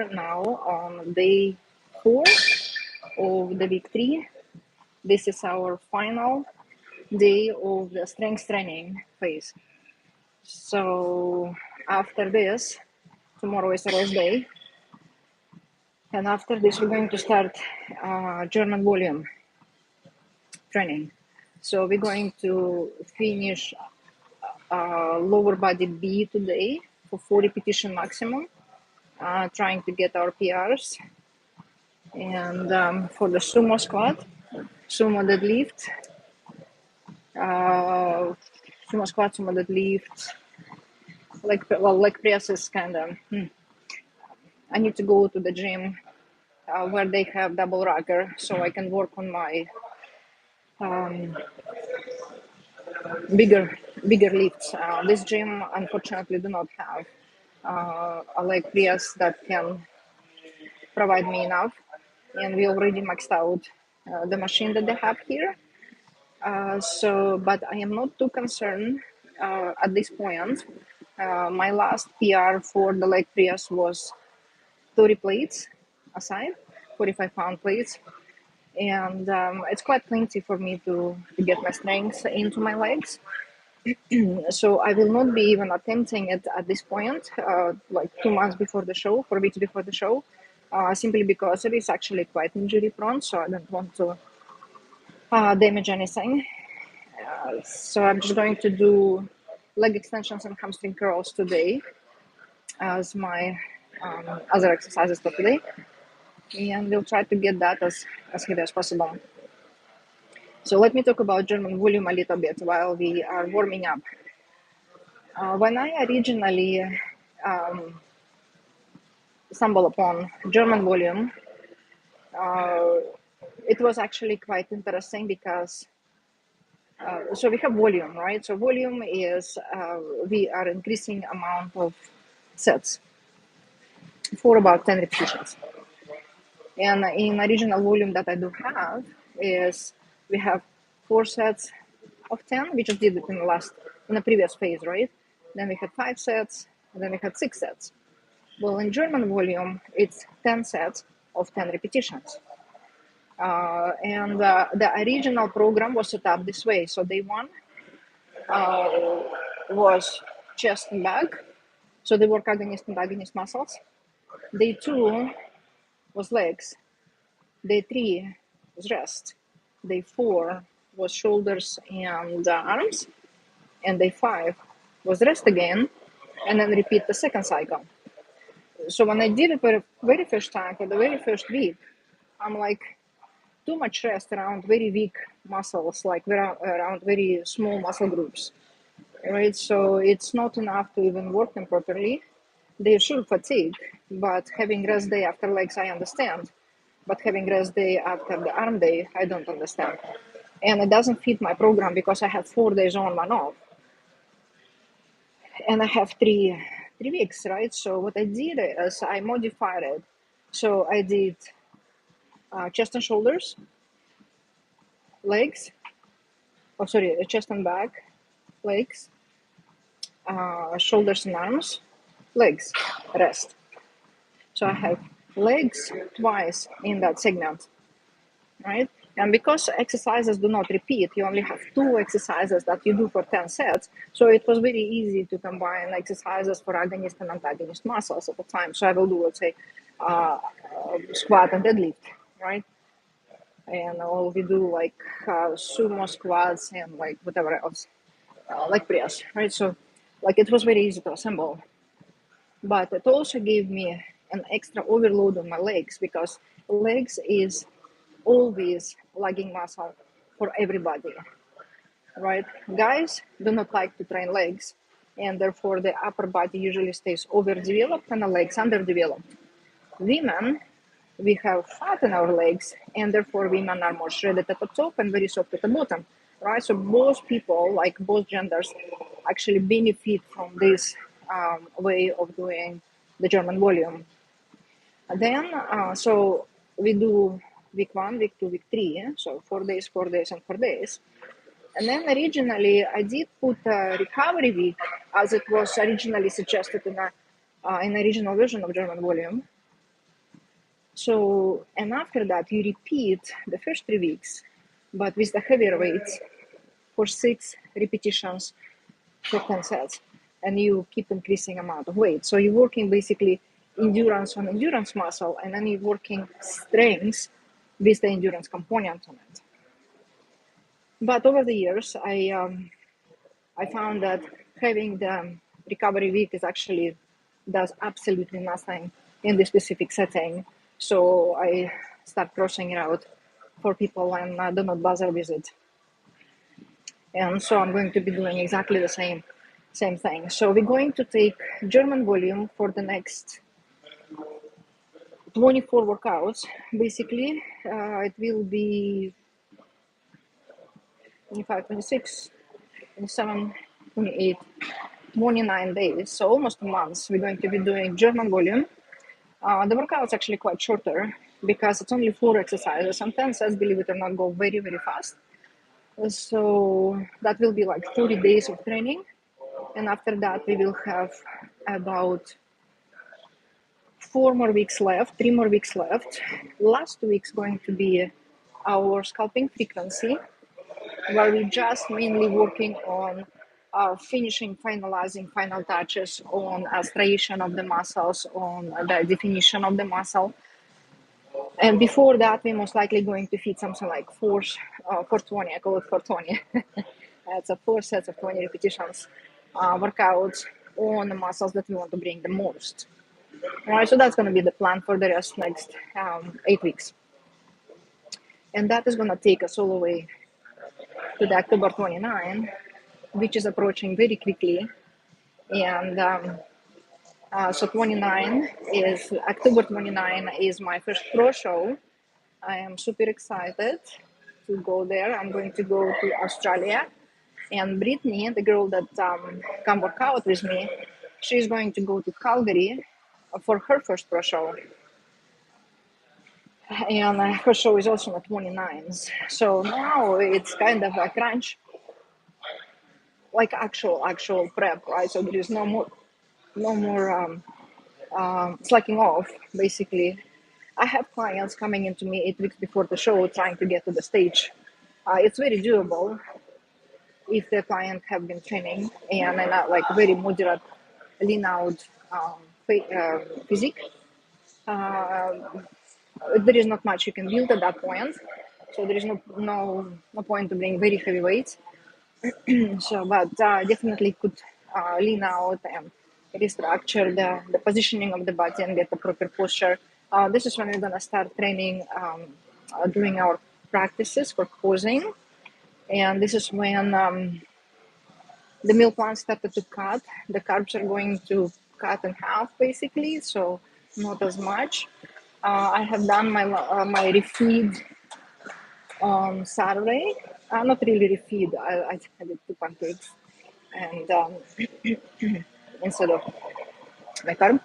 are now on day 4 of the week 3. This is our final day of the strength training phase. So after this, tomorrow is the rest day. And after this, we're going to start German volume training. So we're going to finish lower body B today for 4 repetition maximum, trying to get our PRs. And for the sumo squat, sumo deadlift, sumo deadlift, leg press is kind of, I need to go to the gym where they have double rocker so I can work on my bigger lifts. This gym unfortunately do not have a leg press that can provide me enough, and we already maxed out the machine that they have here. But I am not too concerned at this point. My last PR for the leg press was 30 plates aside, 45-pound plates. And it's quite plenty for me to get my strength into my legs. So I will not be even attempting it at this point, like 2 months before the show, 4 weeks before the show, simply because it is actually quite injury prone, so I don't want to damage anything. So I'm just going to do leg extensions and hamstring curls today as my other exercises for today. And we'll try to get that as heavy as possible. So let me talk about German volume a little bit while we are warming up. When I originally stumbled upon German volume, it was actually quite interesting because so we have volume, right? So volume is we are increasing amount of sets for about 10 repetitions. And in original volume that I do have is we have 4 sets of 10. We just did it in the previous phase, right? Then we had 5 sets, and then we had 6 sets. Well, in German volume, it's 10 sets of 10 repetitions. And the original program was set up this way. So day 1 was chest and back. So they work agonist and agonist muscles. Day 2 was legs. Day 3 was rest. Day 4 was shoulders and arms. And day 5 was rest again, and then repeat the second cycle. So when I did it for the very first time, for the very first week, I'm like, too much rest around very weak muscles, like around very small muscle groups, right? So it's not enough to even work them properly. They should fatigue, but having rest day after legs, I understand. But having rest day after the arm day, I don't understand. And it doesn't fit my program because I have 4 days on, 1 off. And I have 3 weeks, right? So what I did is I modified it. So I did chest and shoulders, legs, chest and back, legs, shoulders and arms, legs, rest. So I have legs twice in that segment, right? And because exercises do not repeat, you only have 2 exercises that you do for 10 sets. So it was very easy to combine exercises for agonist and antagonist muscles at the time. So I will do, let's say, squat and deadlift, right? And we do like sumo squats and like whatever else, leg press, right? So like it was very easy to assemble. But it also gave me an extra overload on my legs because legs is always lagging muscle for everybody, right? Guys do not like to train legs, and therefore the upper body usually stays overdeveloped and the legs underdeveloped. Women, we have fat in our legs, and therefore women are more shredded at the top and very soft at the bottom, right? So both people, like both genders, actually benefit from this way of doing the German volume. And then, so we do week 1, week 2, week 3, so 4 days, 4 days, and 4 days. And then originally I did put a recovery week as it was originally suggested in the original version of German volume. So, and after that, you repeat the first 3 weeks, but with the heavier weights for 6 repetitions for 10 sets. And you keep increasing amount of weight. So you're working basically endurance on endurance muscle, and then you're working strength with the endurance component on it. But over the years, I found that having the recovery week is actually does absolutely nothing in this specific setting. So I start crossing it out for people and I do not bother with it. And so I'm going to be doing exactly the same thing. So we're going to take German volume for the next 24 workouts. Basically, it will be 25, 26, 27, 28, 29 days, so almost a month. We're going to be doing German volume. The workout's actually quite shorter because it's only 4 exercises. And 10 sets, believe it or not, go very, very fast. So that will be like 40 days of training. And after that, we will have about 3 more weeks left. Last week's going to be our scalping frequency, where we're just mainly working on finishing, finalizing final touches on striation of the muscles, on the definition of the muscle. And before that, we're most likely going to feed something like 420, I call it 420. It's a 4 sets of 20 repetitions workouts on the muscles that we want to bring the most. All right, so that's going to be the plan for the rest next 8 weeks. And that is going to take us all the way to the October 29, which is approaching very quickly. And so October 29 is my first pro show. I am super excited to go there. I'm going to go to Australia. And Brittany, the girl that come work out with me, she's going to go to Calgary for her first pro show. And her show is also on the 29th. So now it's kind of a crunch, like actual prep, right? So there is no more slacking off, basically. I have clients coming into me 8 weeks before the show trying to get to the stage. It's very doable if the client have been training and not like very moderate, lean out physique. There is not much you can build at that point, so there is no point to bring very heavy weights. So, but definitely could lean out and restructure the positioning of the body and get the proper posture. This is when we're gonna start training, doing our practices for posing, and this is when the meal plan started to cut. The carbs are going to cut in half, basically, so not as much. I have done my refeed on Saturday. Not really refeed. I did 2 pancakes, and instead of my carb,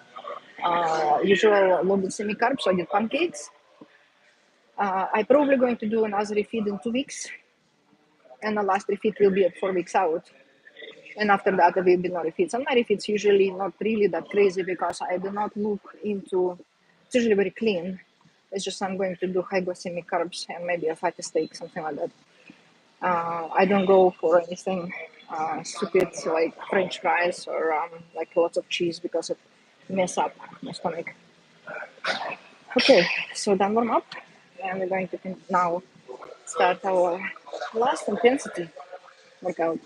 usual low glycemic carb, so I did pancakes. I'm probably going to do another refeed in 2 weeks, and the last refeed will be at 4 weeks out. And after that, there will be no refeeds. And my refeeds usually not really that crazy because I do not look into. It's usually very clean. It's just I'm going to do high glycemic carbs and maybe a fatty steak, something like that. I don't go for anything stupid like French fries or like lots of cheese because it mess up my stomach. Okay, so done warm up, and we're going to now start our last intensity workout.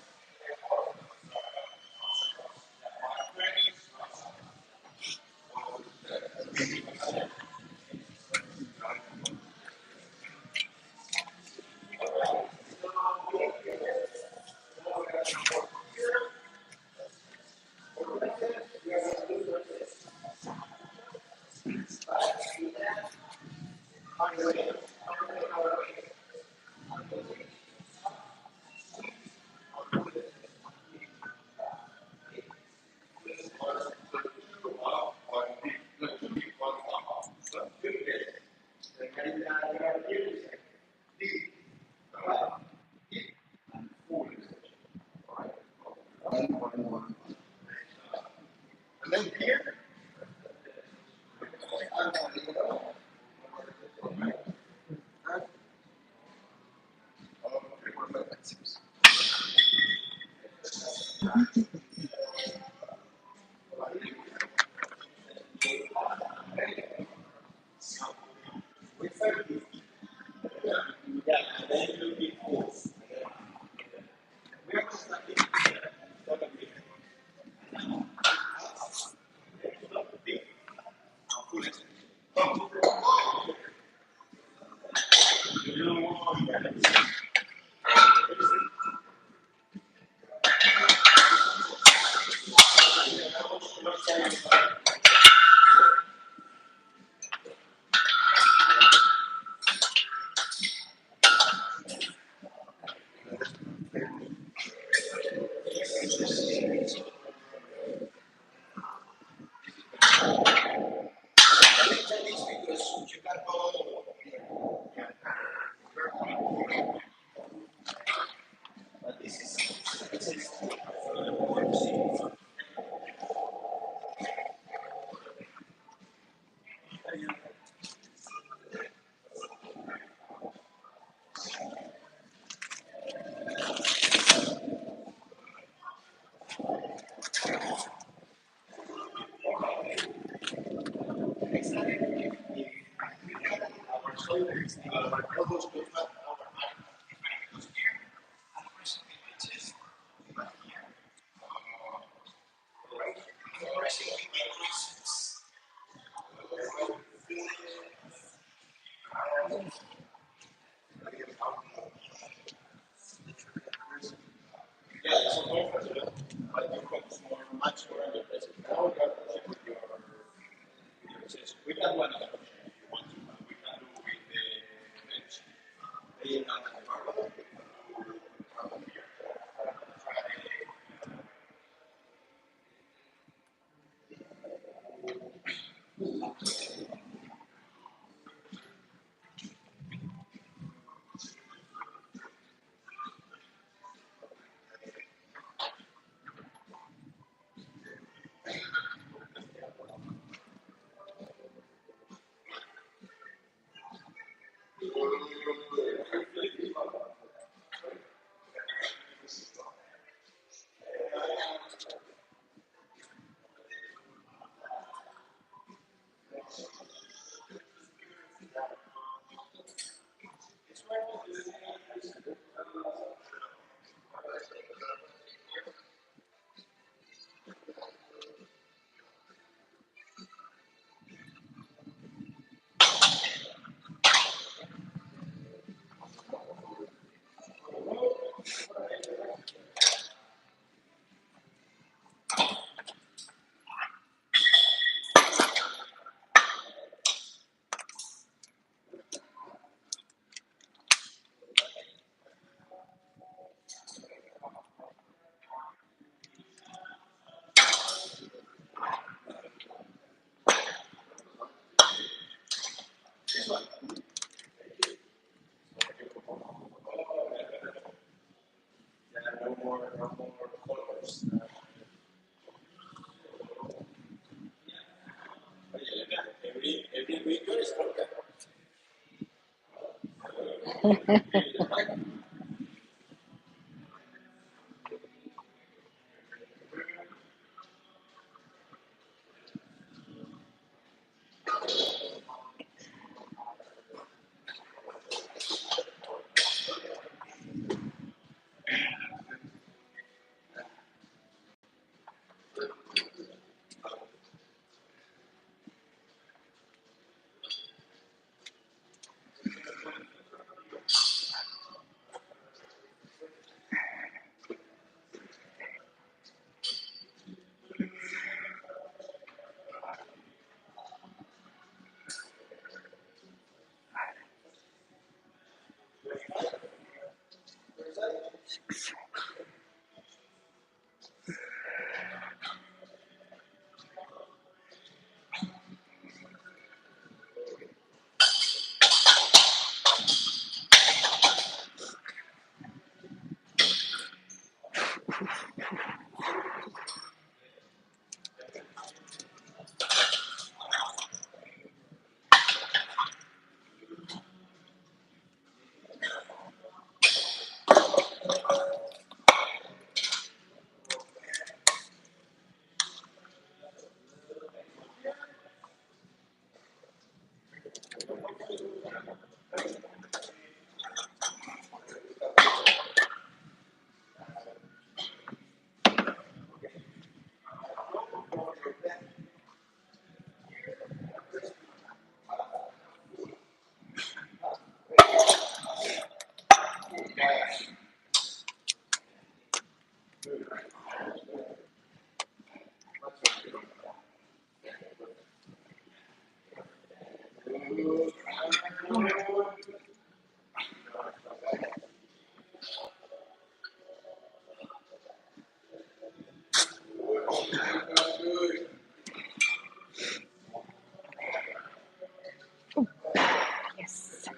Yes,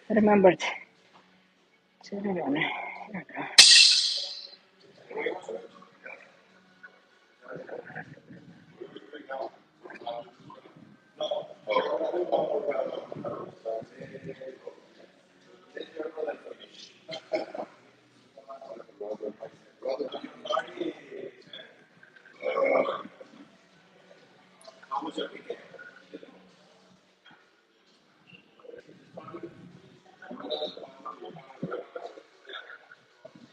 I remembered.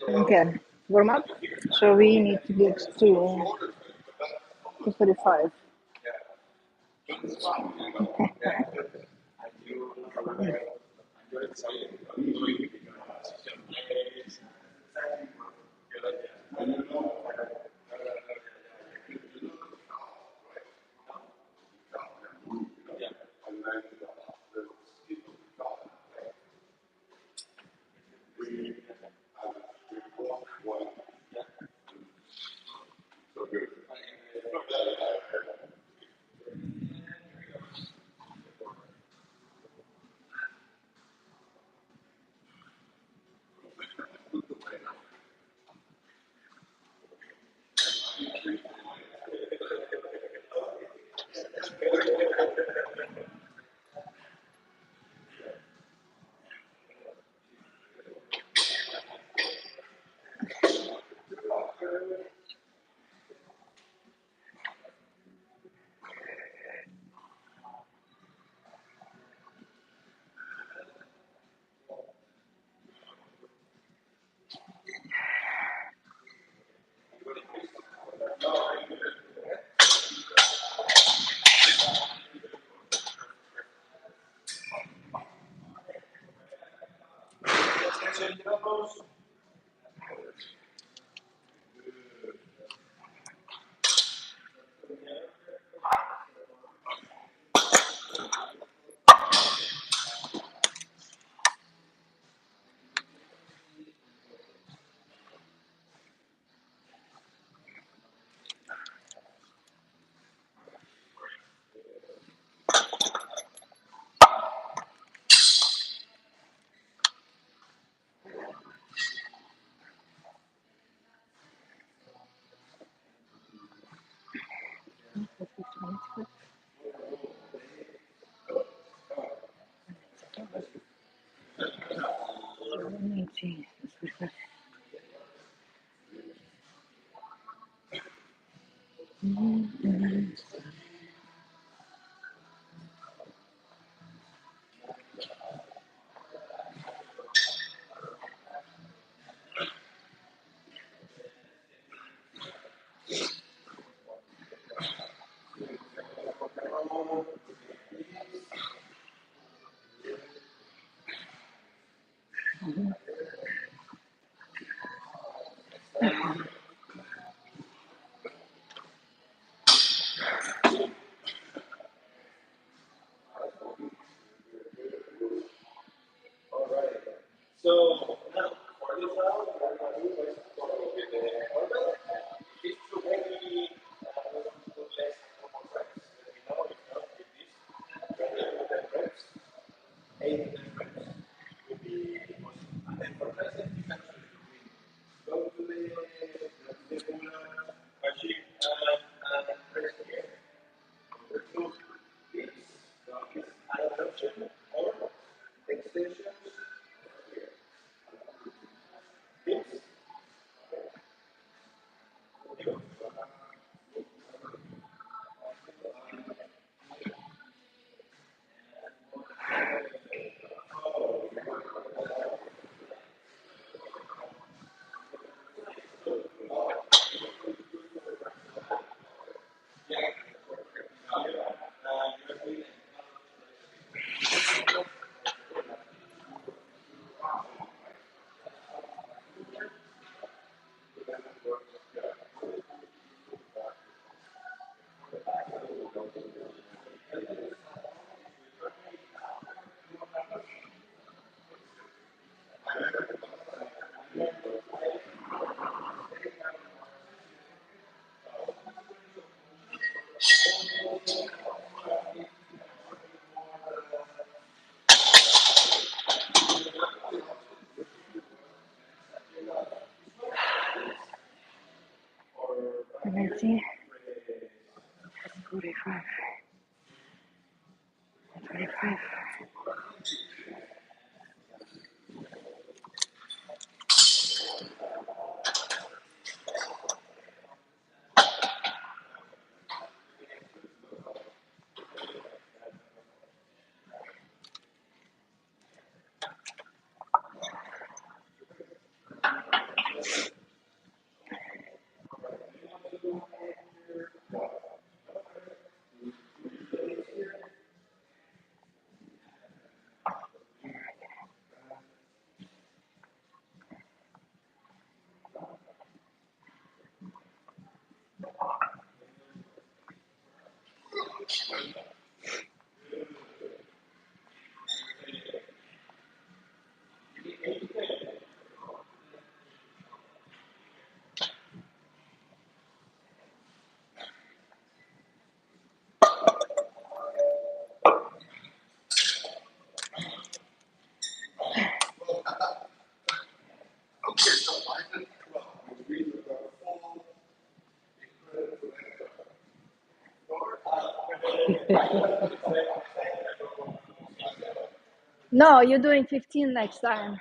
Okay, warm up. So we need to get to 45. 30, 45, 25. No, you're doing 15 next time.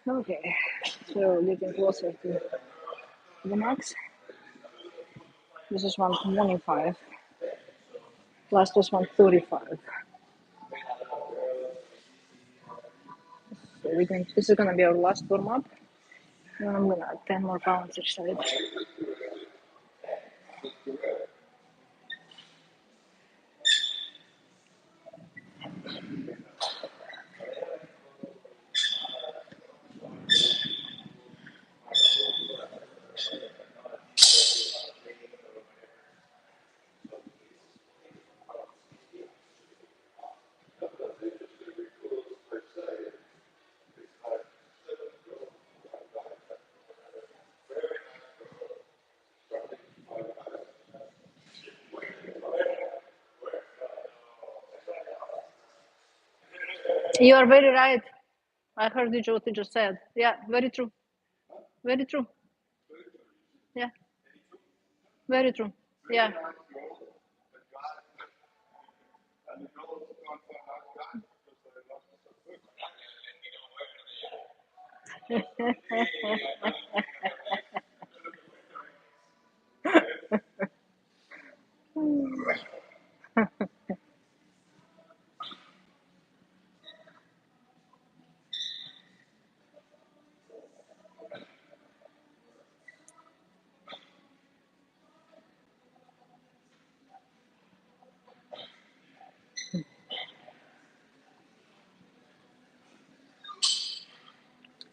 Okay, so getting closer to the max. This is 125 plus this 135. So this is gonna be our last warm up. And I'm gonna add 10 more pounds each side. You are very right. I heard what you just said. Yeah, very true. Very true. Yeah, very true. Yeah.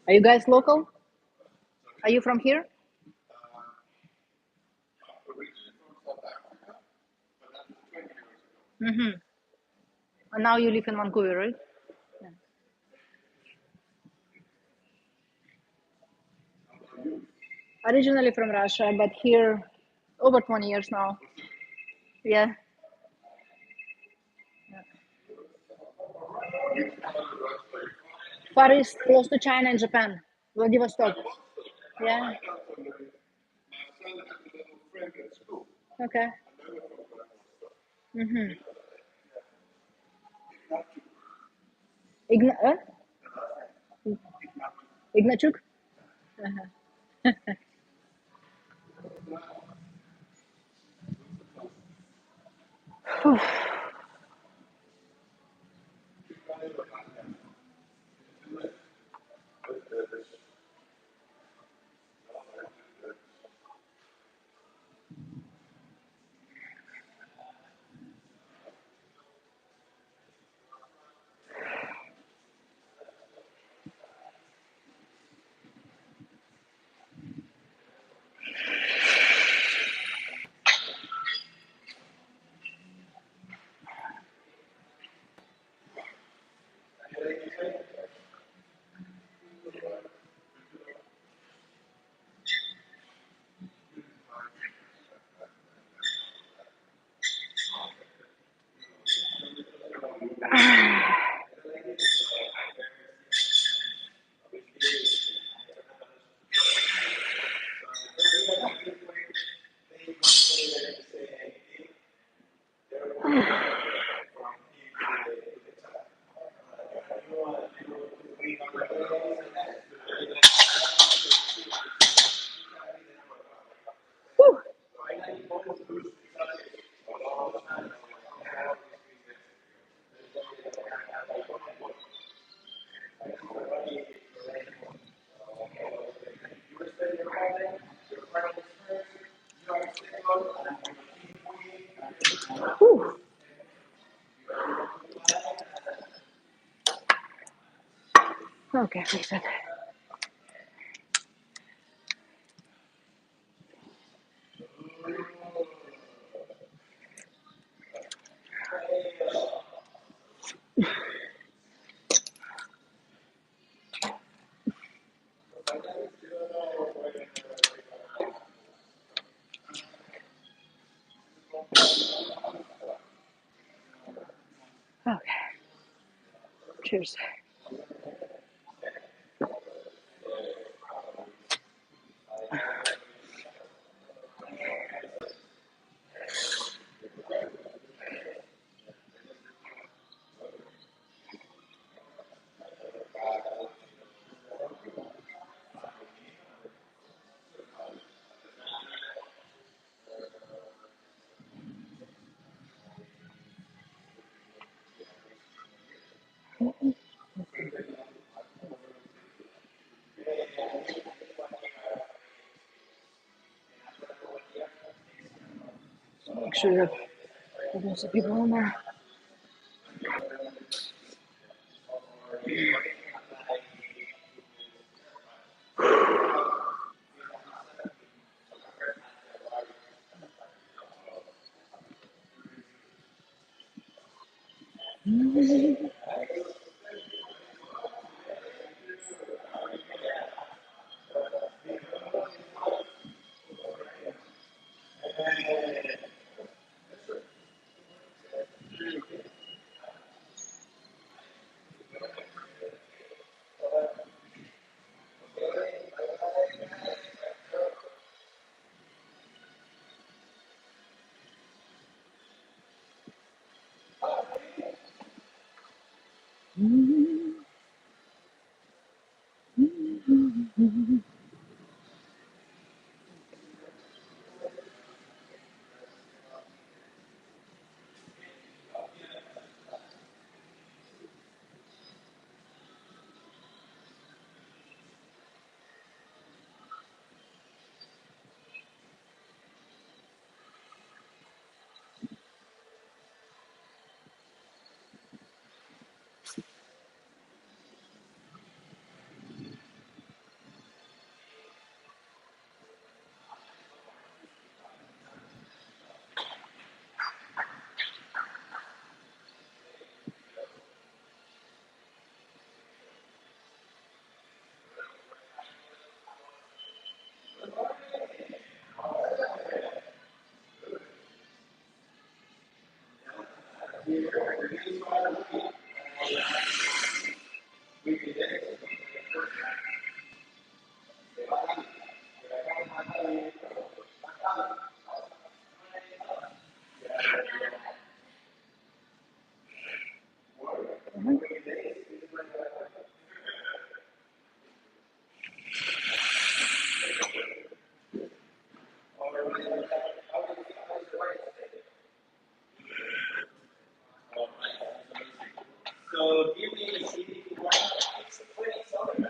Are you guys local? Are you from here? Mm-hmm. And now you live in Vancouver, right? Yeah. Originally from Russia, but here over 20 years now. Yeah. Far East, close to China and Japan. Vladivostok. Yeah. Okay. Mm-hmm. Igna- uh? Ignachuk? Whew. Okay, fix it. Okay. Cheers. Make sure that there's people in there.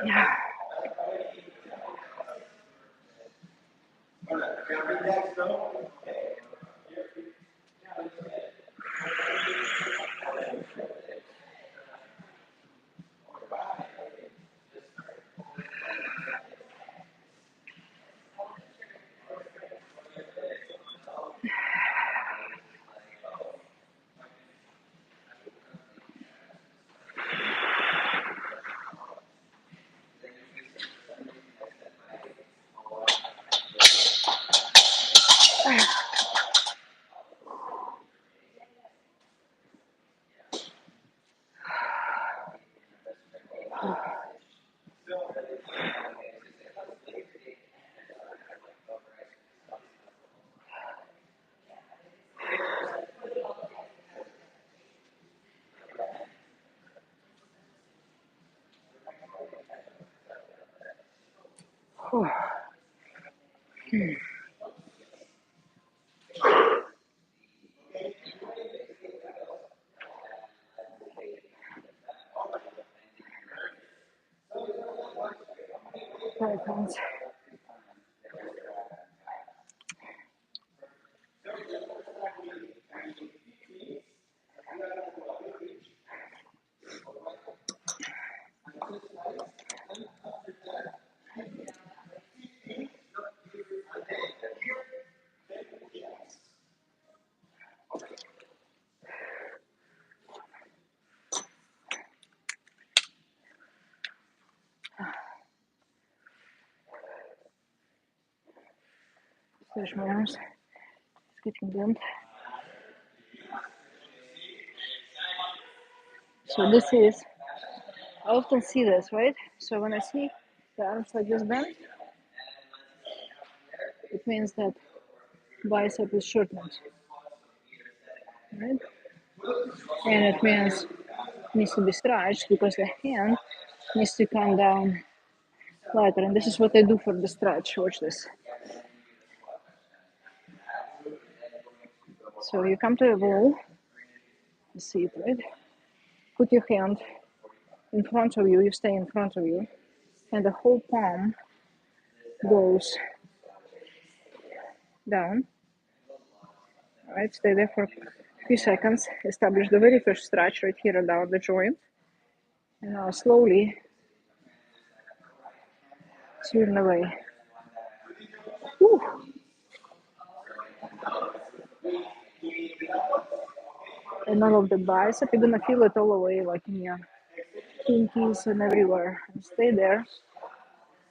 Yeah. 5 pounds. Stretch my arms. It's getting bent. So this is, I often see this, right? So when I see the arms like this bent, it means that bicep is shortened, right? And it means it needs to be stretched because the hand needs to come down lighter. And this is what I do for the stretch. Watch this. So you come to a wall, you see it, right? Put your hand in front of you, you stay in front of you, and the whole palm goes down. All right, stay there for a few seconds, establish the very first stretch right here down the joint, and now slowly turn away. Whew. And all of the bicep, you're gonna feel it all the way, like in your pinkies and everywhere. And stay there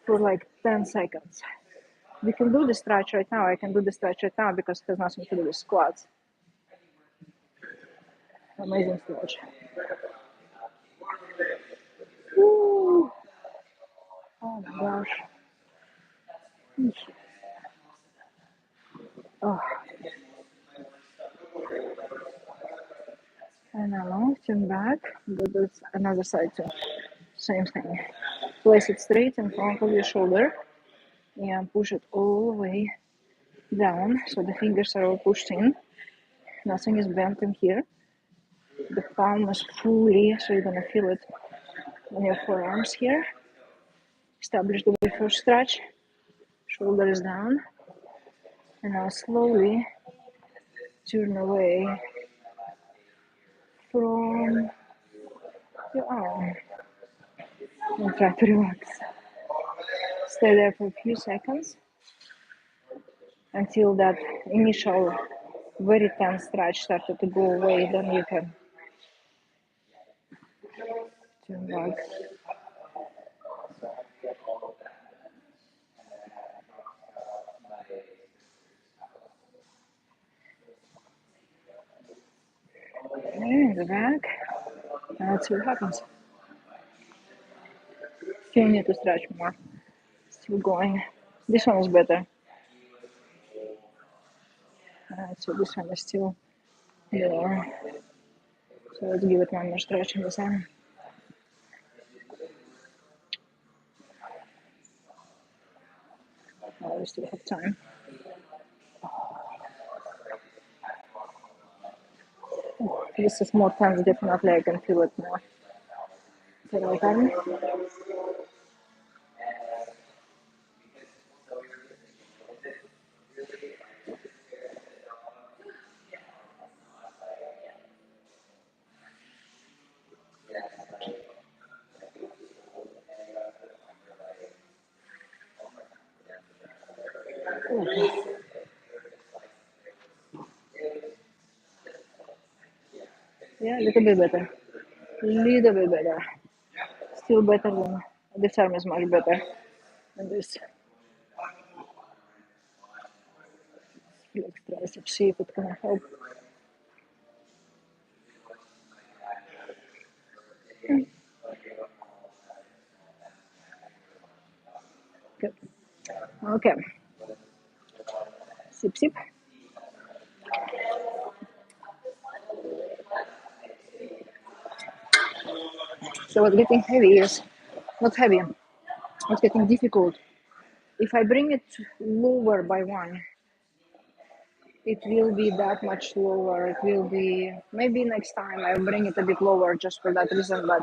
for like 10 seconds. We can do the stretch right now. I can do the stretch right now because it has nothing to do with squats. Amazing stretch. Woo. Oh my gosh. Oh. And now turn back. Do this another side too. Same thing. Place it straight in front of your shoulder and push it all the way down so the fingers are all pushed in. Nothing is bent in here. The palm is fully, so you're gonna feel it on your forearms here. Establish the very first stretch. Shoulder is down. And now slowly turn away from your arm and try to relax. Stay there for a few seconds until that initial very tense stretch started to go away. Then you can turn back. And the back. And let's see what happens. Still need to stretch more. Still going. This one is better. So this one is still there. So let's give it one more stretch in this arm. Oh, we still have time. Oh, this is more tense, definitely I can feel it more. The right arm. Okay. Yeah, a little bit better. Little bit better. Still better than this arm is much better than this. Flex triceps, see if it can help. Okay, sip, sip. So what's getting heavy is not heavy. What's getting difficult. If I bring it lower by one, it will be that much lower. It will be maybe next time I'll bring it a bit lower just for that reason. But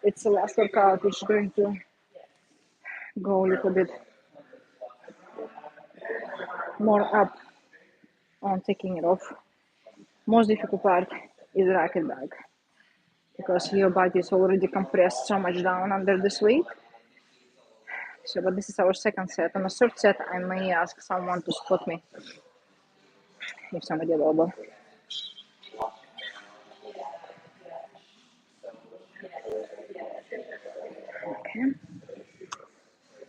it's a last workout which is going to go a little bit more up on taking it off. Most difficult part is racket bag because your body is already compressed so much down under this weight. So, but this is our second set. On the third set, I may ask someone to spot me if somebody available. Okay.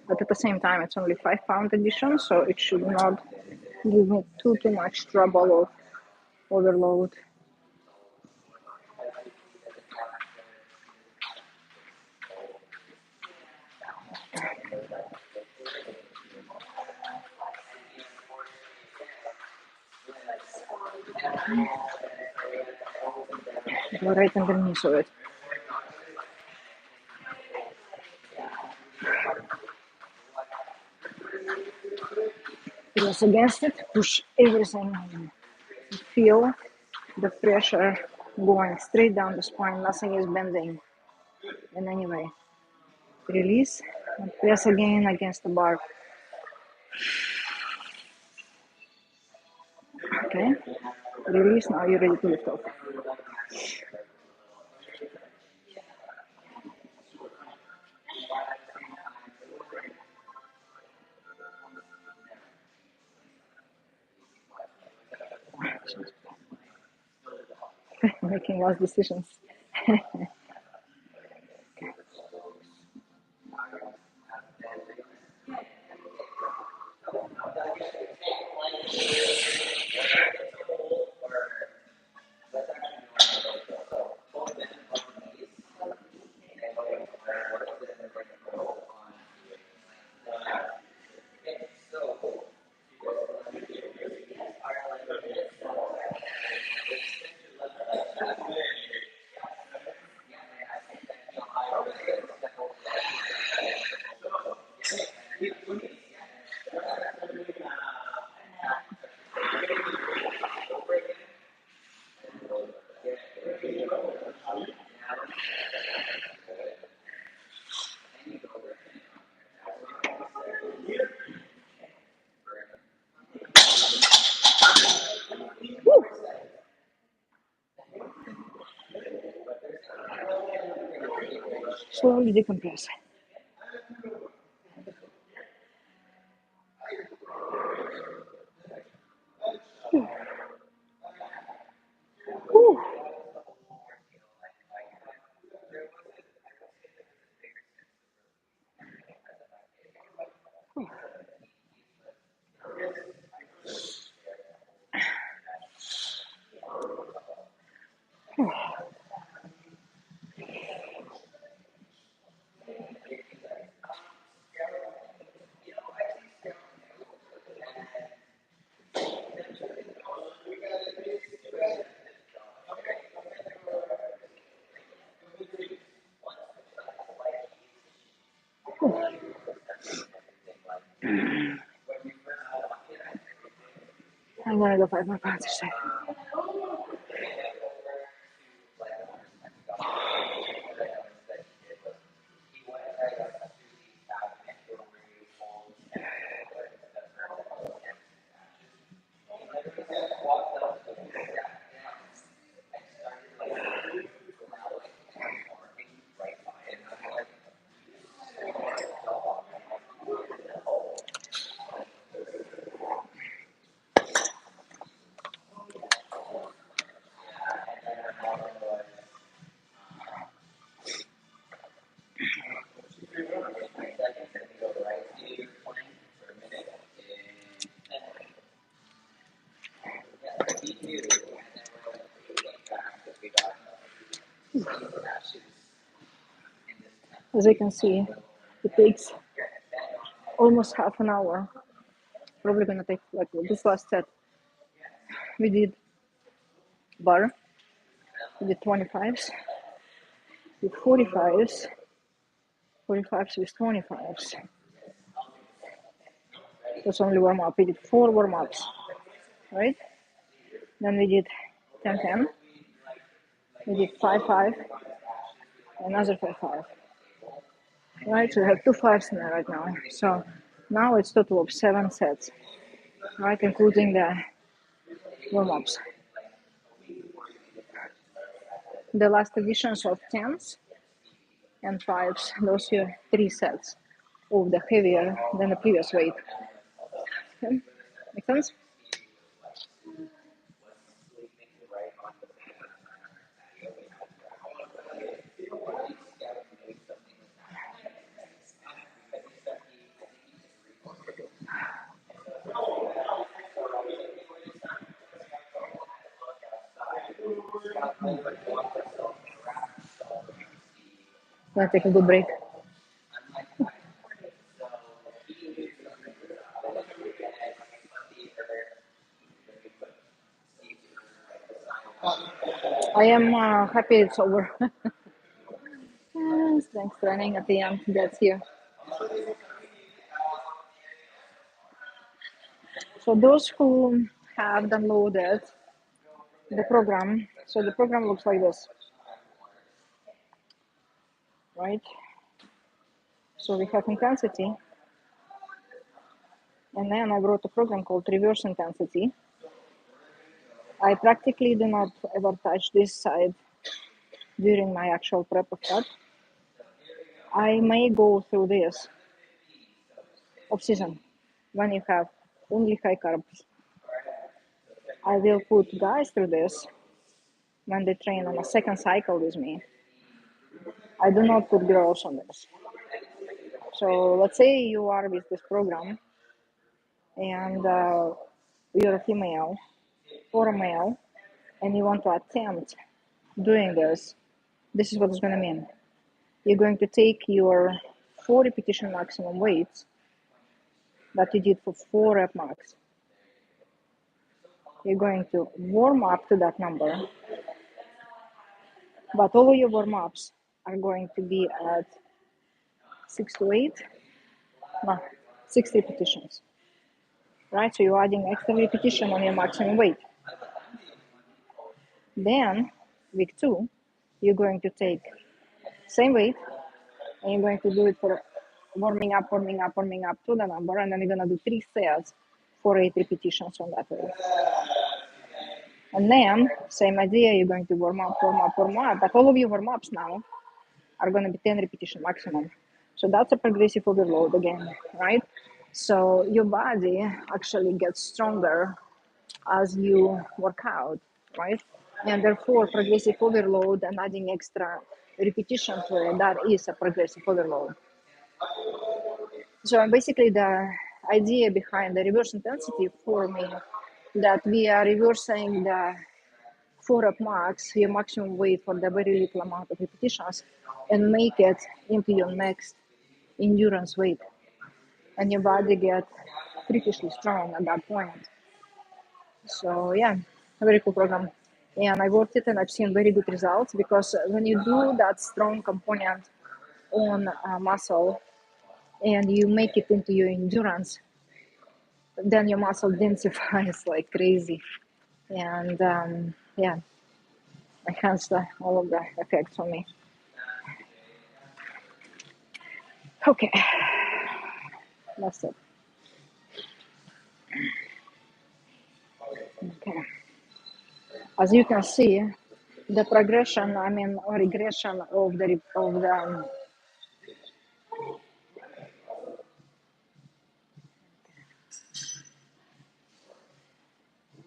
But at the same time, it's only 5 pound edition, so it should not give me too much trouble of overload. Go right underneath of it. Press against it, push everything in. Feel the pressure going straight down the spine. Nothing is bending in any way. Release and press again against the bar. Okay. Release. Now you're ready to lift off. Making last decisions. Slowly decompress. I'm gonna go 5 more pounds each side. As you can see, it takes almost half an hour probably gonna take like this last set. We did bar, we did 25s, with 45s, 45s with 25s. That's only warm up. We did 4 warm ups, right? Then we did 10-10. We did 5-5, another 5-5. Right, so we have 2 5s in there right now. So now it's total of 7 sets, right, including the warm ups. The last additions of 10s and 5s, those are 3 sets of the heavier than the previous weight. Okay, make sense? Gonna take a good break. I am happy it's over. Strength training at the end, that's here. So those who have downloaded the program, so the program looks like this, right? So we have intensity, and then I wrote a program called reverse intensity. I practically do not ever touch this side during my actual prep of that. I may go through this off season when you have only high carbs. I will put guys through this when they train on a second cycle with me. I do not put girls on this. So let's say you are with this program and you're a female or a male and you want to attempt doing this, this is what it's going to mean. You're going to take your 4 repetition maximum weights that you did for 4 rep max. You're going to warm up to that number, but all of your warm ups are going to be at 6 to 8, no, 6 repetitions, right? So you're adding extra repetition on your maximum weight. Then, week 2, you're going to take same weight, and you're going to do it for warming up to the number, and then you're going to do 3 sets for 8 repetitions on that weight. And then, same idea, you're going to warm up, but all of your warm-ups now are going to be 10 repetition maximum. So that's a progressive overload again, right? So your body actually gets stronger as you work out, right? And therefore, progressive overload and adding extra repetition to it, that is a progressive overload. So basically the idea behind the reverse intensity for me, that we are reversing the 4 rep max, your maximum weight for the very little amount of repetitions, and make it into your next endurance weight. And your body gets freakishly strong at that point. So yeah, a very cool program. And I worked it and I've seen very good results, because when you do that strong component on muscle and you make it into your endurance, then your muscle densifies like crazy. And yeah, enhance all of the effects on me. Okay, that's it. Okay. As you can see, the progression, or regression of the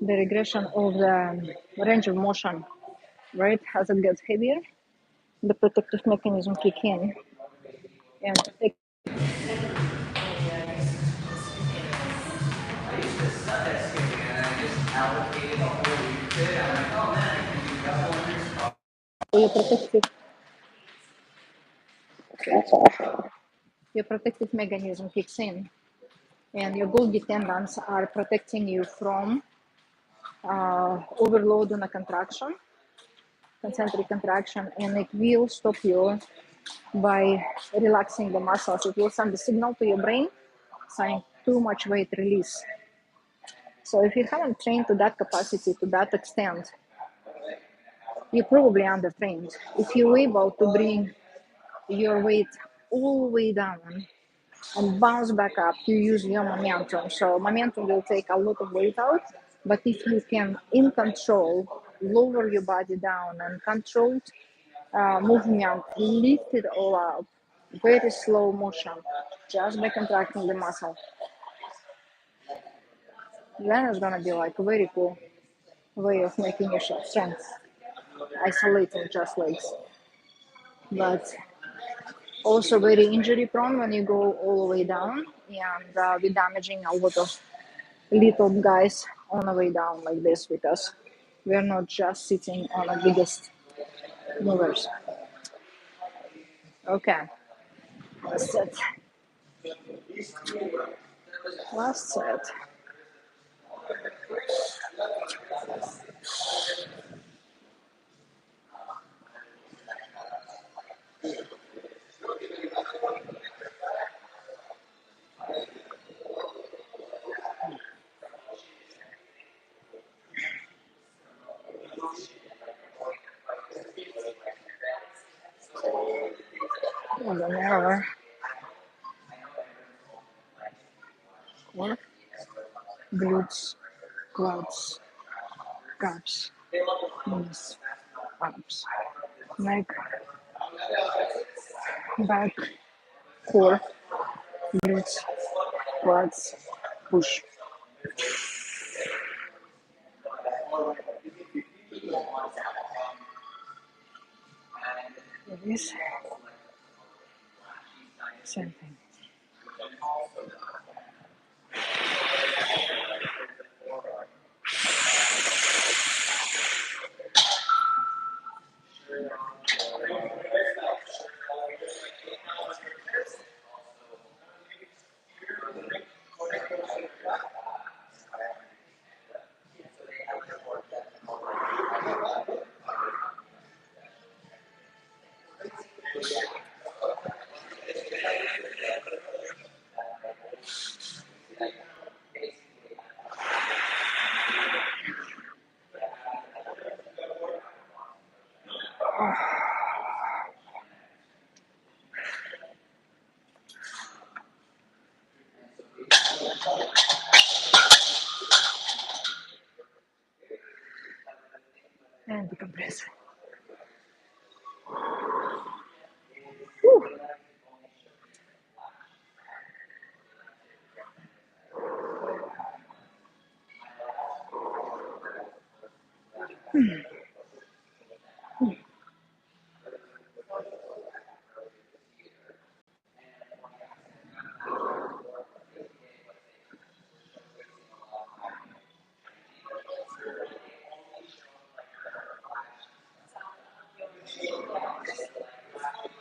regression of the range of motion, right? As it gets heavier, the protective mechanism kick in and take. Your protective mechanism kicks in, and your Golgi tendons are protecting you from overload on a contraction, concentric contraction, and it will stop you by relaxing the muscles. It will send a signal to your brain saying too much weight release. So if you haven't trained to that capacity, to that extent, you're probably undertrained. If you're able to bring your weight all the way down and bounce back up, you use your momentum. So momentum will take a lot of weight out, but if you can, in control, lower your body down and controlled movement, lift it all up, very slow motion, just by contracting the muscle, then it's gonna be like a very cool way of making your strength, isolating just legs. But also very injury prone when you go all the way down, and we're damaging a lot of little guys on the way down like this because we're not just sitting on the biggest movers. Okay, last set. Last set. And then there core, glutes, quads, calves, knees, arms, neck, back, core, glutes, quads, push. Like this, same thing. And decompress. Whew.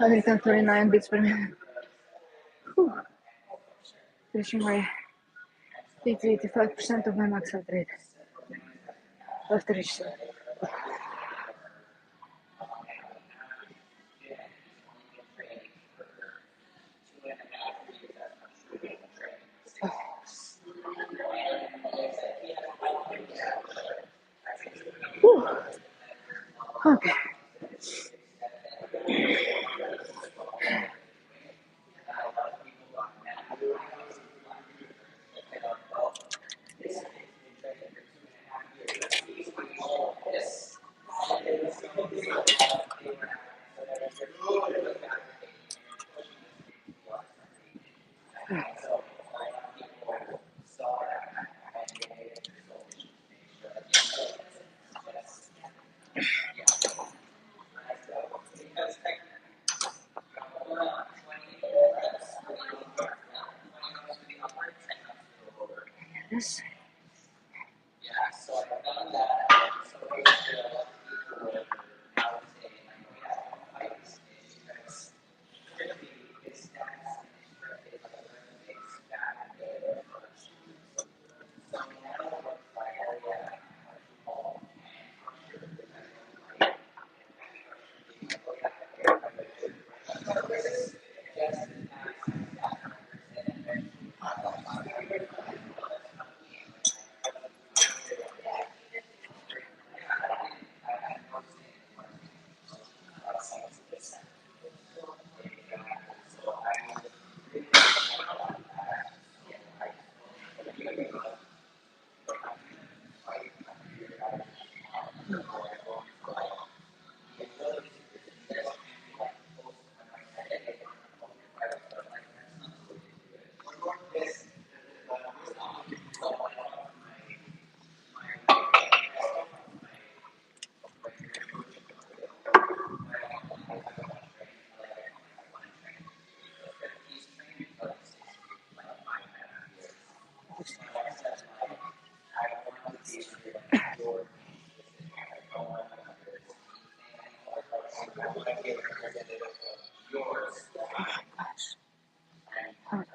I think I'm 39 beats per minute. Whew. Reaching my 85% of my max heart rate after each set. Whew. Okay. Yes. Gosh. Okay.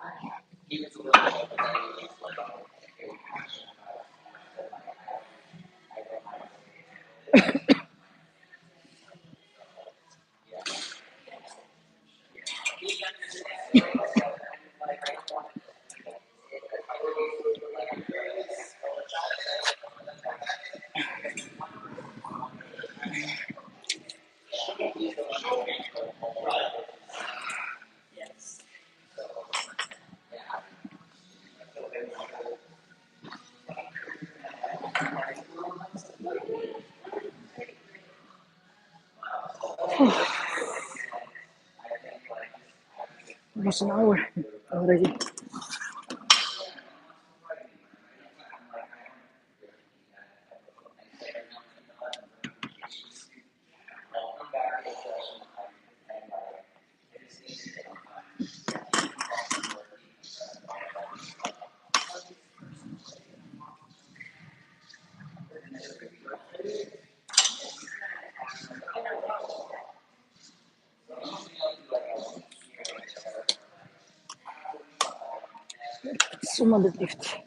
Almost an hour already. Summerdrift.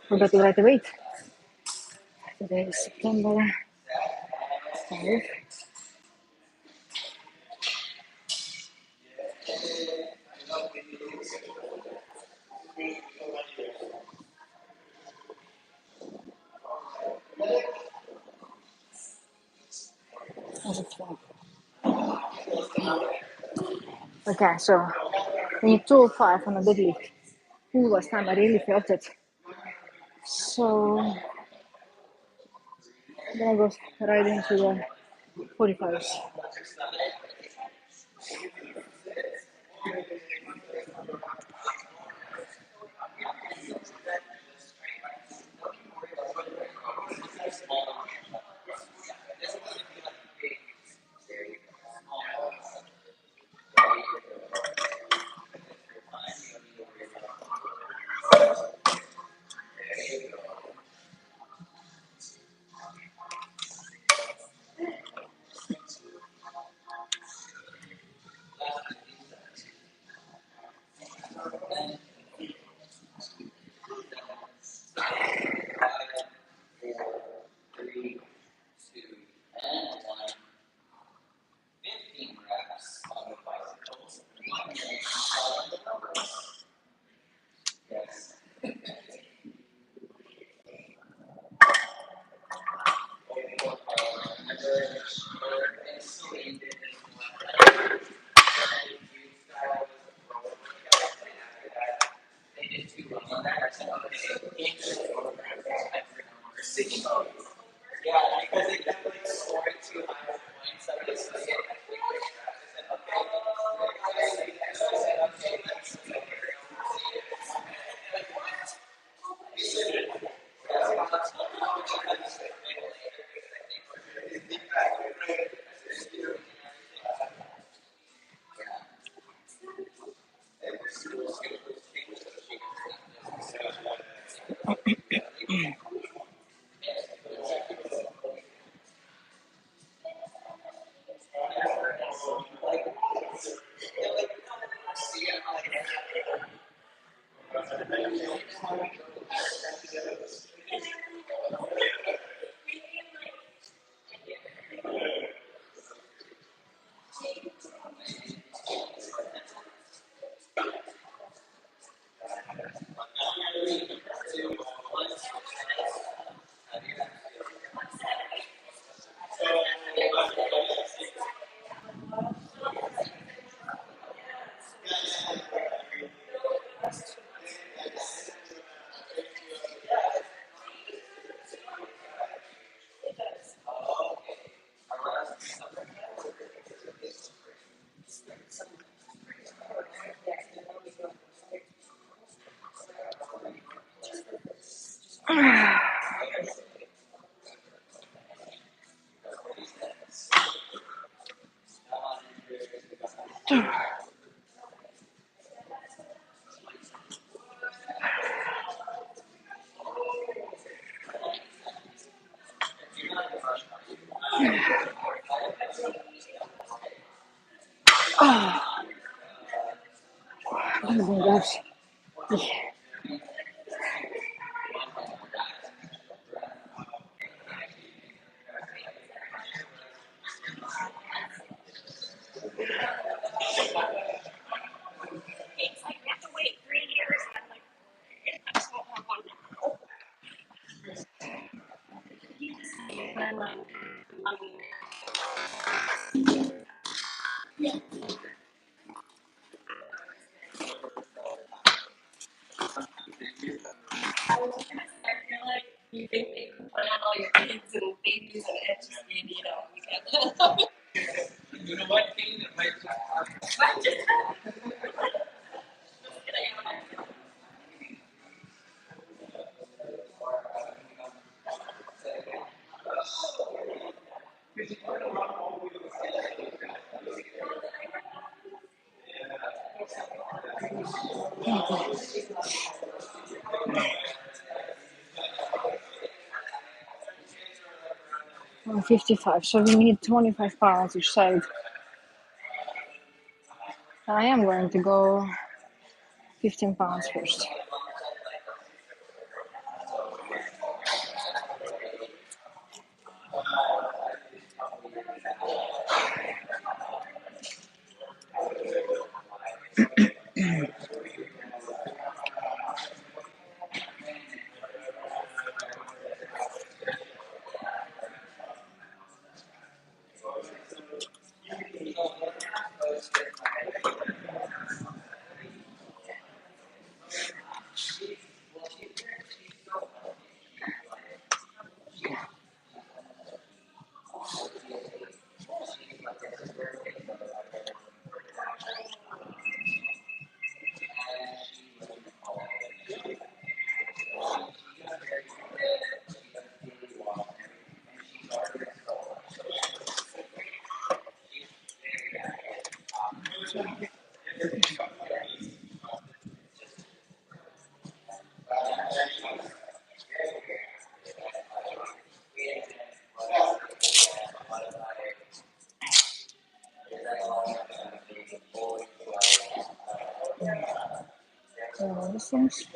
Forgot to write the weight. Today is September 5. Okay, so we need 205 on a deadlift. Ooh, last time I really felt it. So then I go right into the 45s. Oh my gosh. Yeah. I'm 55, so we need 25 pounds each side. I am going to go 15 pounds first. These things.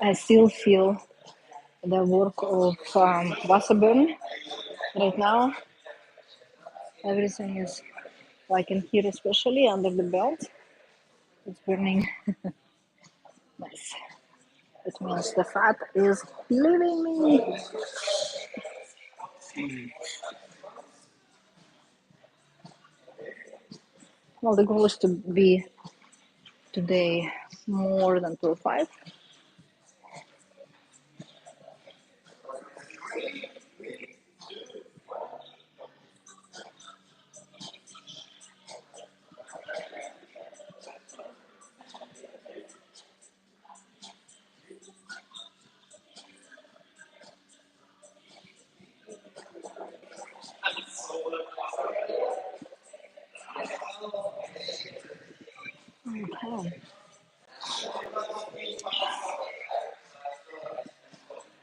I still feel the work of Wasserburn right now. Everything is like in here, especially under the belt. It's burning. means the fat is leaving me. Well, the goal is to be today more than 205. Okay.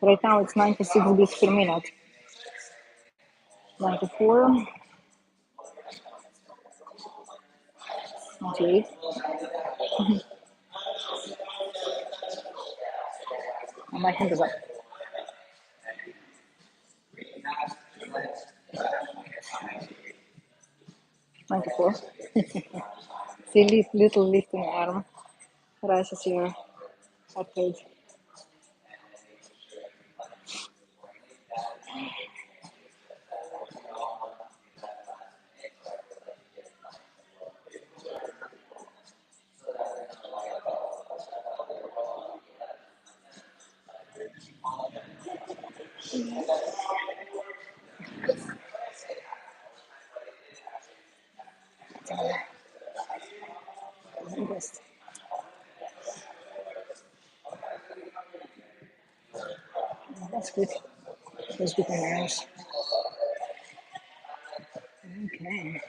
Right now it's 96 beats per minute. 94, 98. And my hand is up. 94. See, little lifting arm rises your heart rate. Yes. That's good. That's good news. Okay.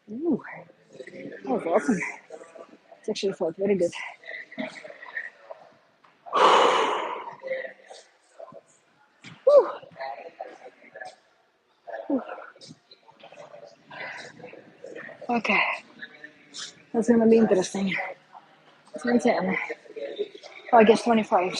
Ooh, that was awesome. It actually felt very good. Okay, that's gonna be interesting. 10. Oh, I guess 25s.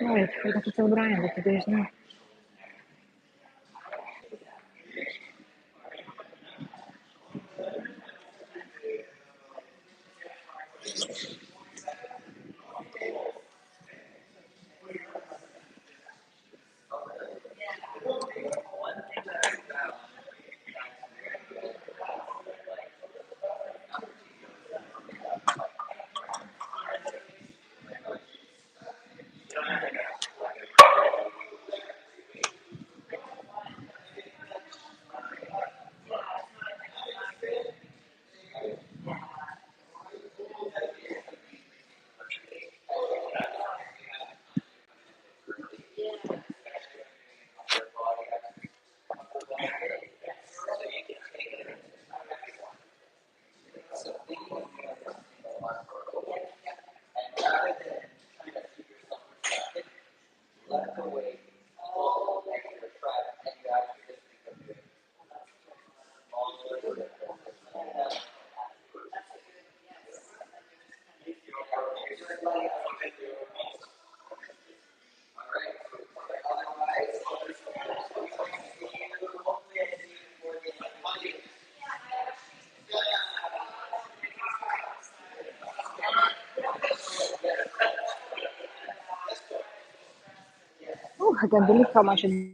Right, I got to tell Brian that today's new. I can't believe how much it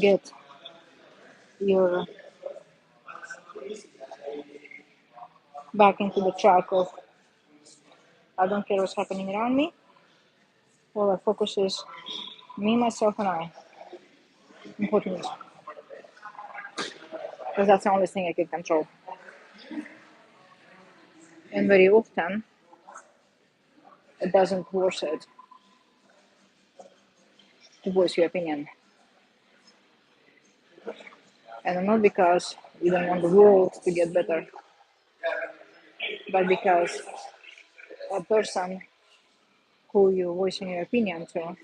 get your back into the track of I don't care what's happening around me. All I focus is me, myself, and I. Important. Because that's the only thing I can control. And very often, it doesn't worth it to voice your opinion. And not because you don't want the world to get better, but because a person who you're voicing your opinion to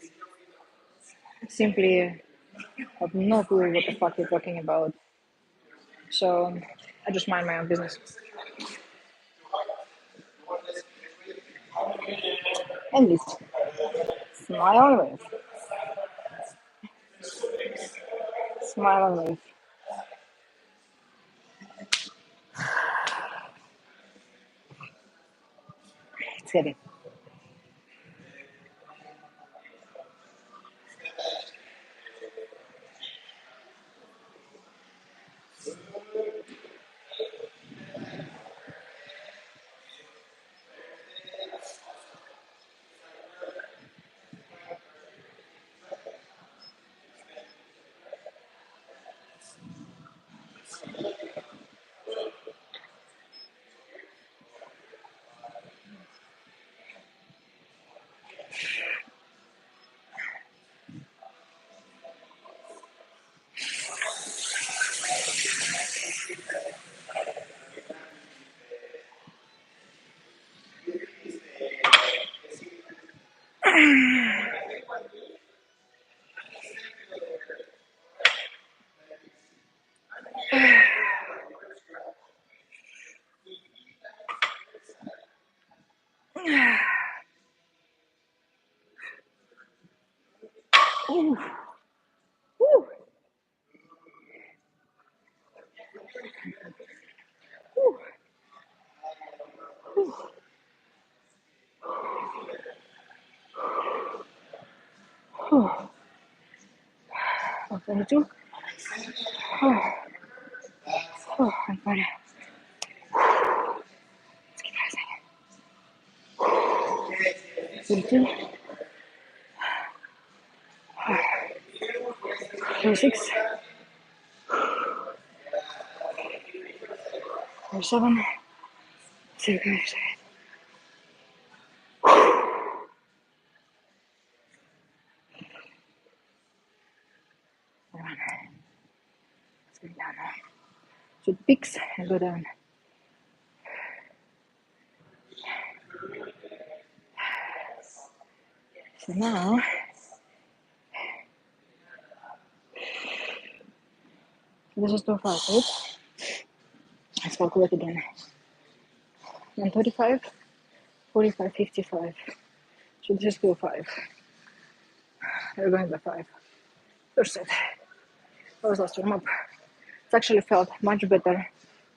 simply have no clue what the fuck you're talking about. So I just mind my own business. And just smile and wave. Smile and wave. It's heavy. Ooh. Ooh. Ooh. 22. Oh, oh, I'm ready. Let's keep rising. 32. 36. 37. 38. Let's go down now. So it peaks and go down. So now, this is 2 5, right? Let's calculate again. 135, 45, 55. So this is 2 5. We're going by 5. First set. That was last warm up. It actually felt much better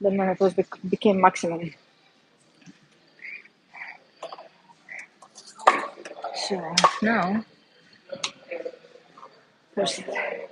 than when it was became maximum. So now, first set.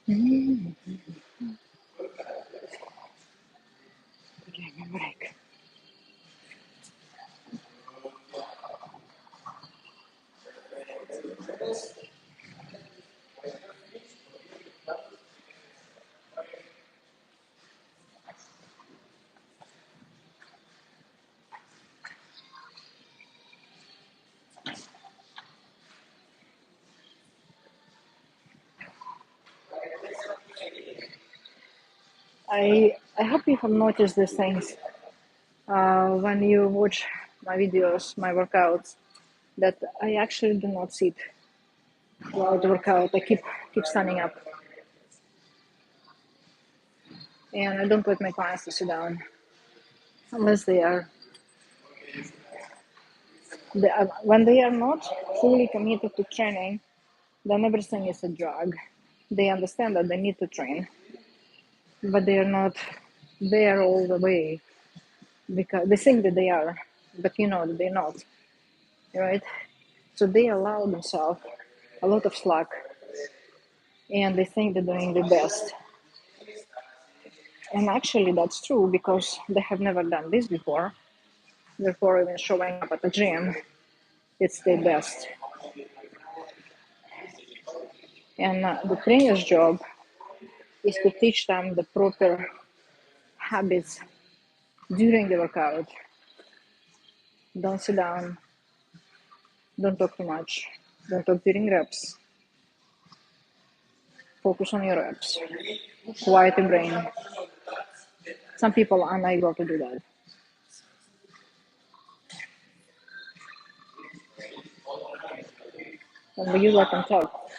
Mm. Okay, my break. I hope you have noticed these things when you watch my videos, my workouts, that I actually do not sit while the workout. I keep standing up, and I don't let my clients to sit down unless when they are not fully committed to training. Then everything is a drug. They understand that they need to train, but they are not there all the way because they think that they are, but you know that they're not, right? So they allow themselves a lot of slack and they think they're doing the best. And actually, that's true because they have never done this before. Therefore, even showing up at the gym, it's their best. And the trainer's job is to teach them the proper habits during the workout. Don't sit down, don't talk too much, don't talk during reps, focus on your reps, quiet your brain. Some people are unable to do that. And you let them talk,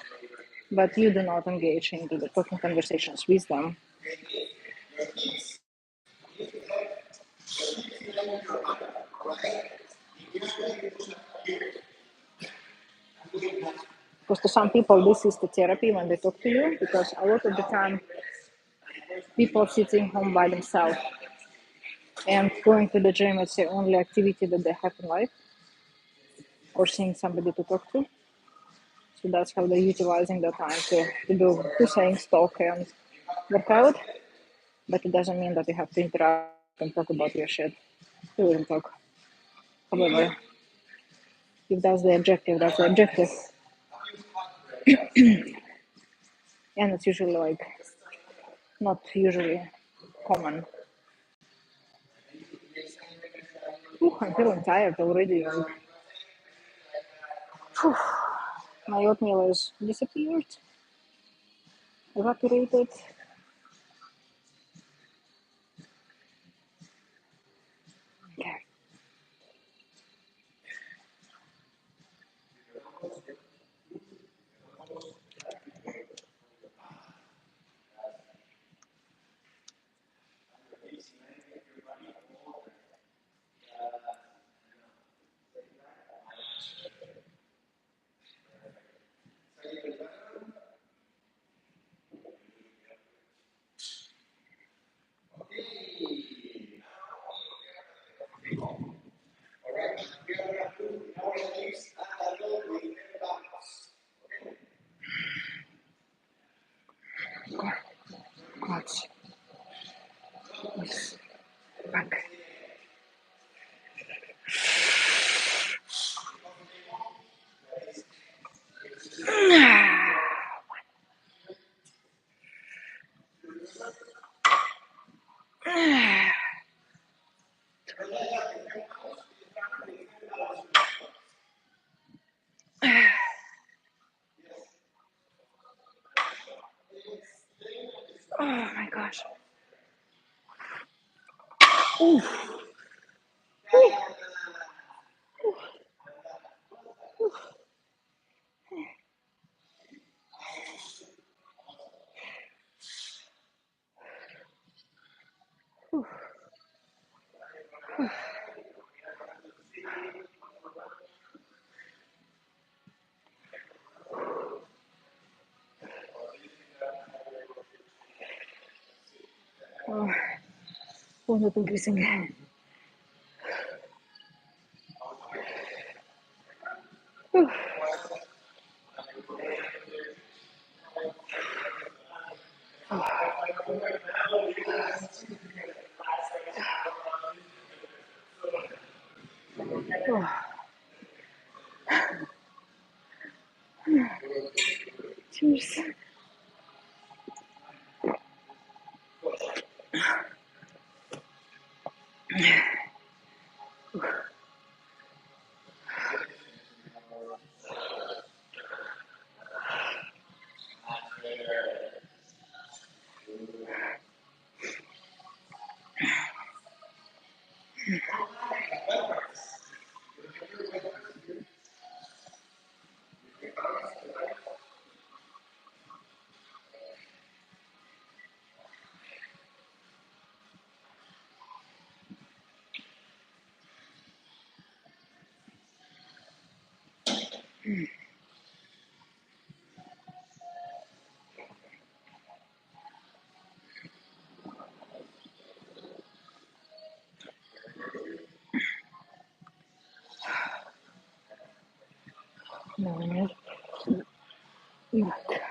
but you do not engage into the talking conversations with them. Because to some people, this is the therapy when they talk to you, because a lot of the time, people sitting home by themselves and going to the gym is the only activity that they have in life, or seeing somebody to talk to. So that's how they're utilizing the time to do two things, talk and work out. But it doesn't mean that you have to interact and talk about your shit. You will talk. However, if that's the objective, that's the objective. And it's usually like not usually common. Ooh, I'm feeling tired already. Like, my oatmeal has disappeared, evaporated. Okay. God, this back. Oh my gosh. Ooh. Oh, oh, not increasing. Cheers. No, yuck.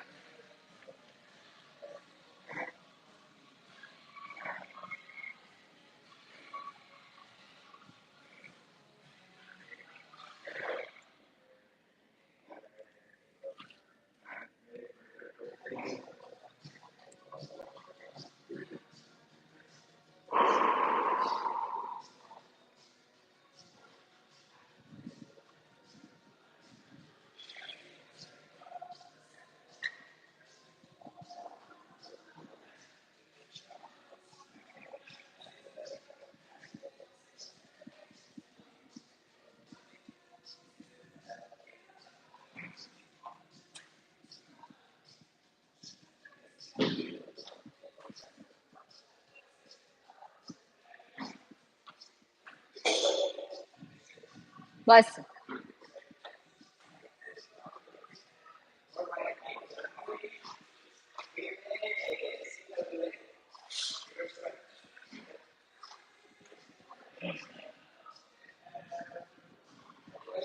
Basta.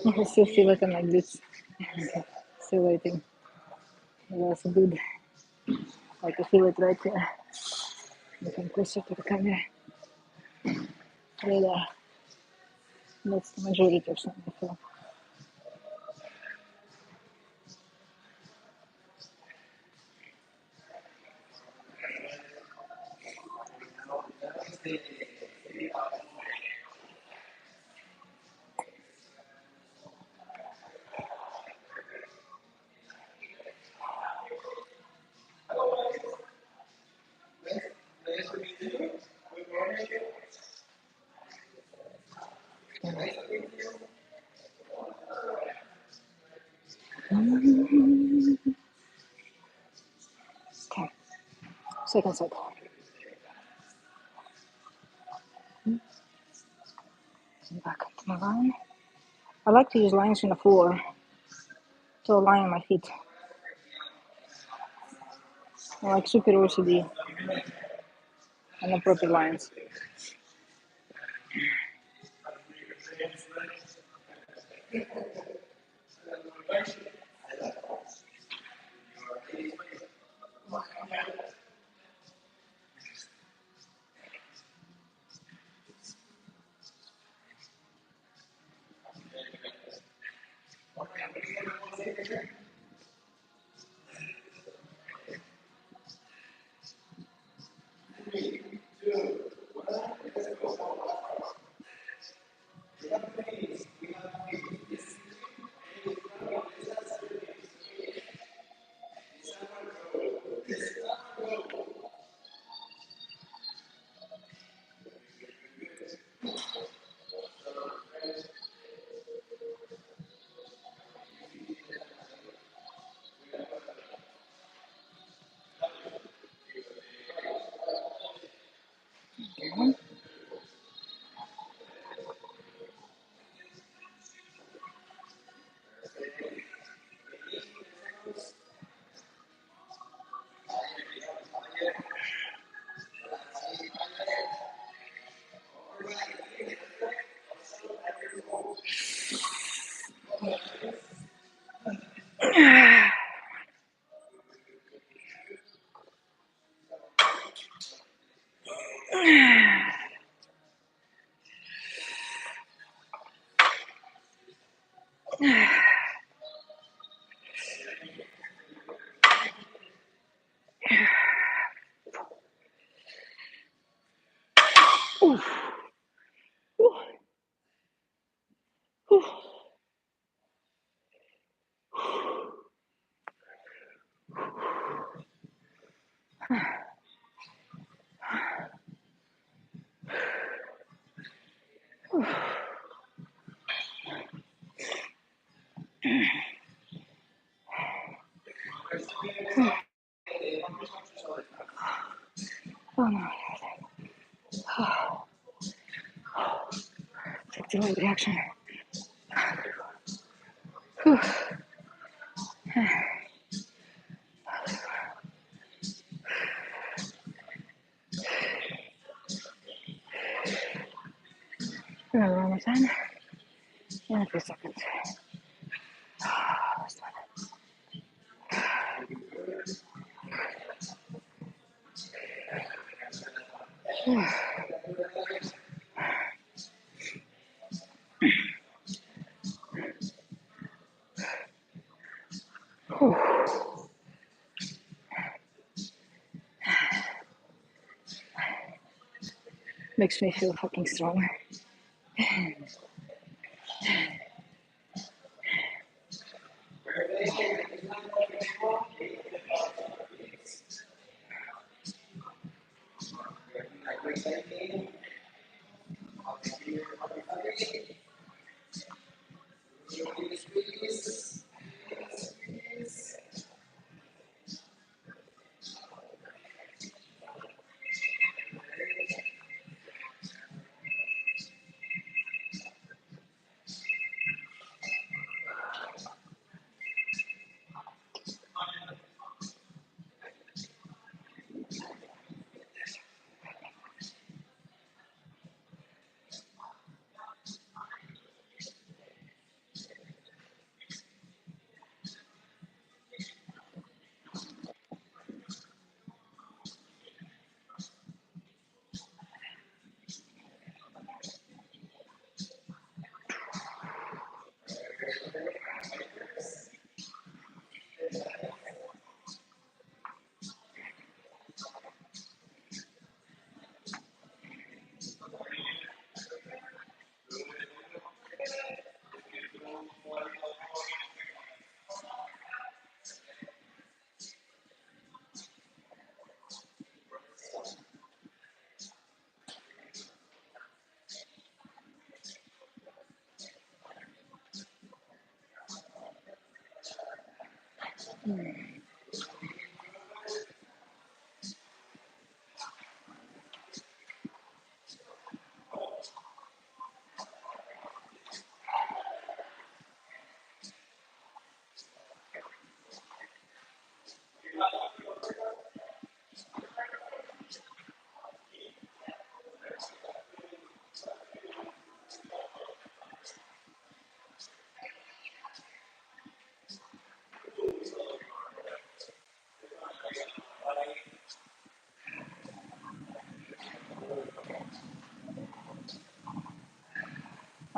I can still feel it on my glutes. Still waiting. That's good. I can feel it right here. Looking closer to the camera. Yeah, that's the majority of something I feel. Okay, second side. Back to my line. I like to use lines on the floor to align my feet. I like super OCD and the proper lines. Oh no. Take delayed reaction. Another one more time. And a few seconds. Makes me feel fucking strong.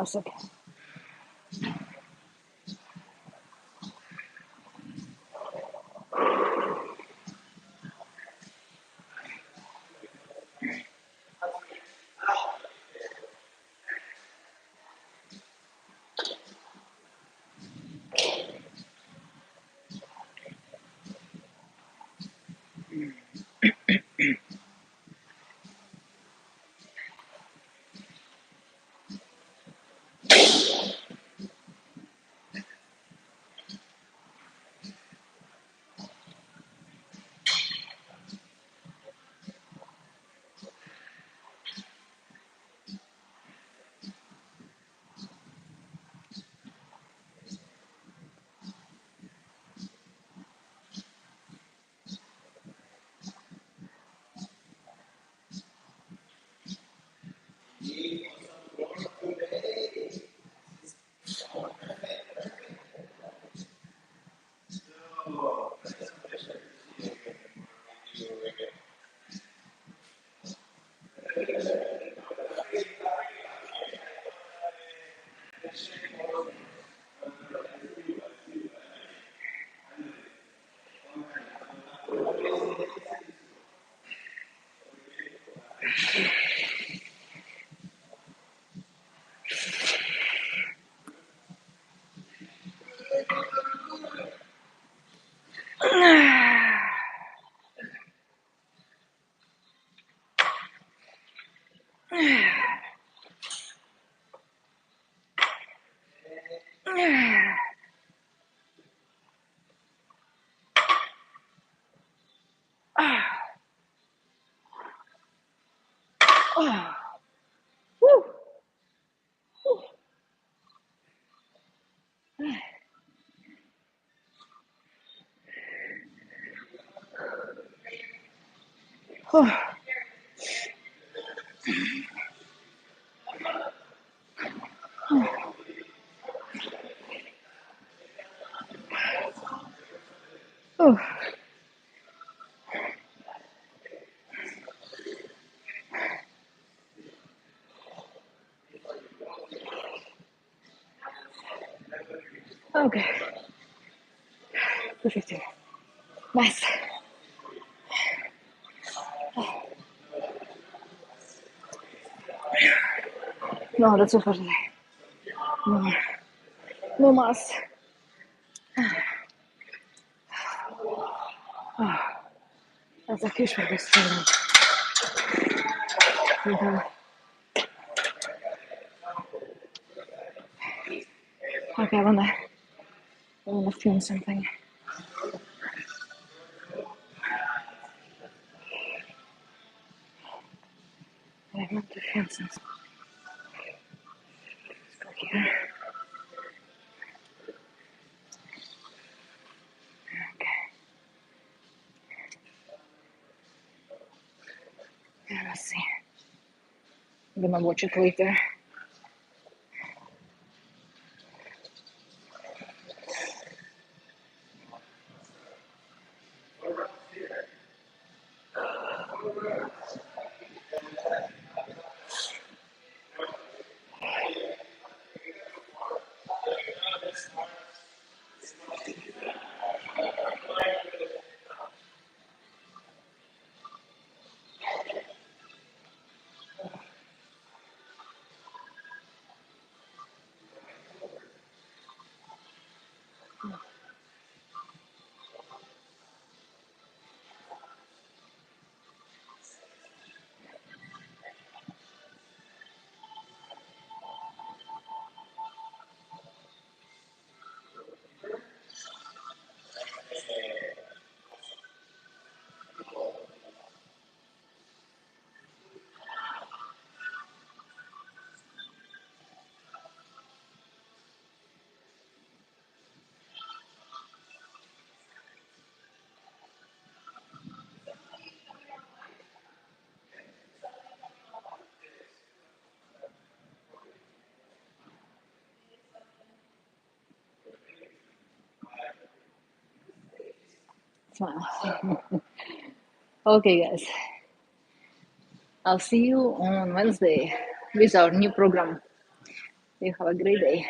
That's okay. Oh. Oh. Okay. 250. Nice. No, that's all for today. No more. No mas. Oh, that's a huge breakfast. Okay, I wanna film something. I want to film something. Let's go here. Okay. Yeah, let's see. I'm gonna watch it later. Smile. Okay, guys. I'll see you on Wednesday with our new program. You have a great day.